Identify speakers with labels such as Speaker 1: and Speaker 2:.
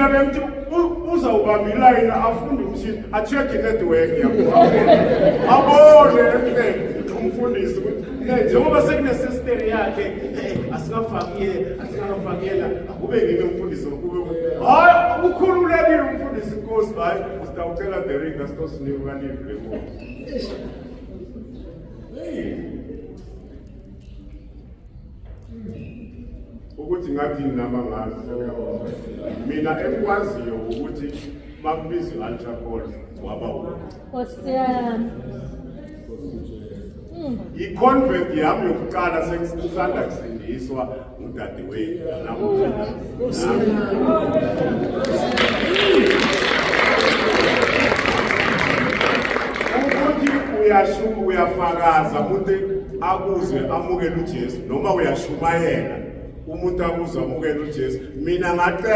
Speaker 1: mina bengithi uzawubamba ilayini afunde umshini a-check i-network yabo abone umfundisi ukuthi njengoba sekunesisteri yakhe asingafakela akube ngini umfundisi hayi ukhululekile umfundisi inkosi hayi usitawucela the ring asitosinika kaniphi le nkosi ukuthi ngathi namangazi mina ekwaziyo ukuthi makubiza i-altar call waba i-convert yami yokuqala sekusanda kusindiswa udadewethu ukuthi uyafakaza umuntu akuzwe amukele uJesu noma uyashumayela umuntu akuzwe amukele uJesu mina ngacela